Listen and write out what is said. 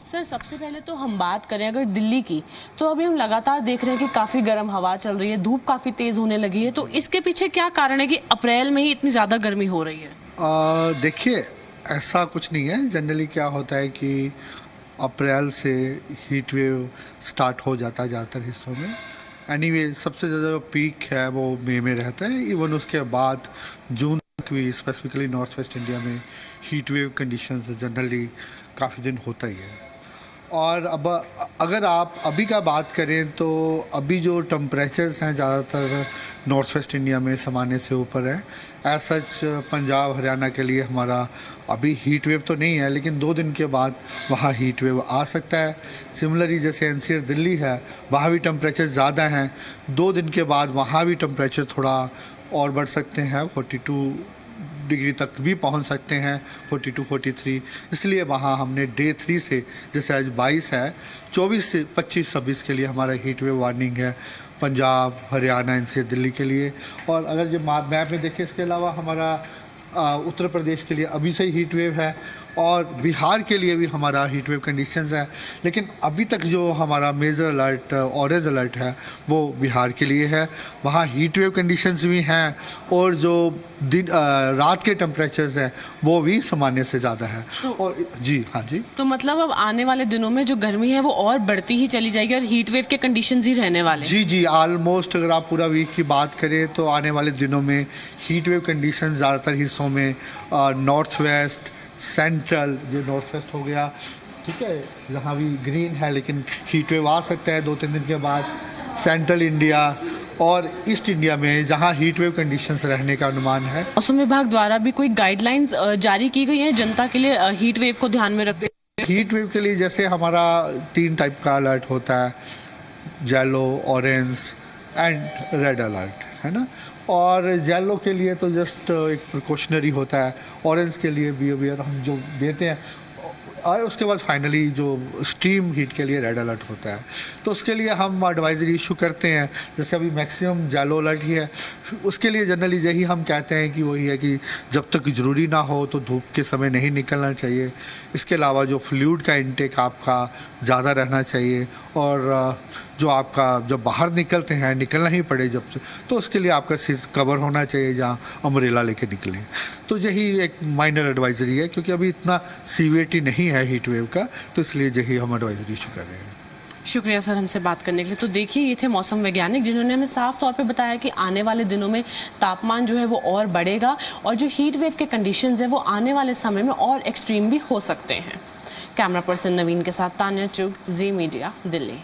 Sir सबसे पहले तो हम बात करें अगर दिल्ली की, तो अभी हम लगातार देख रहे हैं कि काफ़ी गर्म हवा चल रही है, धूप काफ़ी तेज़ होने लगी है। तो इसके पीछे क्या कारण है कि अप्रैल में ही इतनी ज़्यादा गर्मी हो रही है? देखिए, ऐसा कुछ नहीं है। जनरली क्या होता है कि अप्रैल से हीट वेव स्टार्ट हो जाता है ज़्यादातर हिस्सों में। एनीवे सबसे ज़्यादा जो पीक है वो मई में रहता है। इवन उसके बाद जून तक भी स्पेसिफिकली नॉर्थ वेस्ट इंडिया में हीट वेव कंडीशंस जनरली काफ़ी दिन होता ही है। और अब अगर आप अभी का बात करें तो अभी जो टेम्परेचर्स हैं ज़्यादातर नॉर्थ वेस्ट इंडिया में सामान्य से ऊपर है। एज सच पंजाब हरियाणा के लिए हमारा अभी हीट वेव तो नहीं है, लेकिन 2 दिन के बाद वहाँ हीट वेव आ सकता है। सिमिलरली जैसे एनसीआर दिल्ली है, वहाँ भी टेम्परेचर ज़्यादा हैं। 2 दिन के बाद वहाँ भी टेम्परेचर थोड़ा और बढ़ सकते हैं, 42 डिग्री तक भी पहुंच सकते हैं, 42 43। इसलिए वहाँ हमने डे 3 से, जैसे आज 22 है, 24 से 25 26 के लिए हमारा हीट वेव वार्निंग है पंजाब हरियाणा एनसीआर दिल्ली के लिए। और अगर जो मैप में देखें, इसके अलावा हमारा उत्तर प्रदेश के लिए अभी से ही हीट वेव है और बिहार के लिए भी हमारा हीट वेव कंडीशंस है। लेकिन अभी तक जो हमारा मेजर अलर्ट ऑरेंज अलर्ट है वो बिहार के लिए है। वहाँ हीट वेव कंडीशंस भी हैं और जो रात के टेम्परेचर्स हैं वो भी सामान्य से ज़्यादा है। और जी हाँ जी, तो मतलब अब आने वाले दिनों में जो गर्मी है वो और बढ़ती ही चली जाएगी और हीट वेव के कंडीशंस ही रहने वाले हैं। जी, ऑलमोस्ट अगर आप पूरा वीक की बात करें तो आने वाले दिनों में हीट वेव कंडीशंस ज़्यादातर हिस्सों में नॉर्थ वेस्ट सेंट्रल, जो नॉर्थ वेस्ट हो गया, ठीक है, जहाँ भी ग्रीन है लेकिन हीट वेव आ सकता है 2-3 दिन के बाद, सेंट्रल इंडिया और ईस्ट इंडिया में जहाँ हीट वेव कंडीशंस रहने का अनुमान है। मौसम विभाग द्वारा भी कोई गाइडलाइंस जारी की गई हैं जनता के लिए हीट वेव को ध्यान में रखते? हीट वेव के लिए जैसे हमारा 3 टाइप का अलर्ट होता है, yellow, orange and red alert, है ना। और येलो के लिए तो जस्ट एक प्रिकॉशनरी होता है, ऑरेंज के लिए भी अभी हम जो देते हैं, और उसके बाद फाइनली जो स्ट्रीम हीट के लिए रेड अलर्ट होता है। तो उसके लिए हम एडवाइजरी इशू करते हैं। जैसे अभी मैक्सिमम येलो अलर्ट ही है, उसके लिए जनरली यही हम कहते हैं कि वही है कि जब तक ज़रूरी ना हो तो धूप के समय नहीं निकलना चाहिए। इसके अलावा जो फ्लूइड का इंटेक आपका ज़्यादा रहना चाहिए और जो आपका जब बाहर निकलते हैं, निकलना ही पड़े जब, तो उसके लिए आपका सिर कवर होना चाहिए जहाँ अम्ब्रेला लेके निकलें। तो यही एक माइनर एडवाइजरी है, क्योंकि अभी इतना सीवियरिटी नहीं है हीट वेव का, तो इसलिए यही हम एडवाइजरी इशू कर रहे हैं। शुक्रिया सर हमसे बात करने के लिए। तो देखिए, ये थे मौसम वैज्ञानिक जिन्होंने हमें साफ तौर पे बताया कि आने वाले दिनों में तापमान जो है वो और बढ़ेगा और जो हीट वेव के कंडीशंस हैं वो आने वाले समय में और एक्सट्रीम भी हो सकते हैं। कैमरा पर्सन नवीन के साथ तान्या चुग, जी मीडिया, दिल्ली।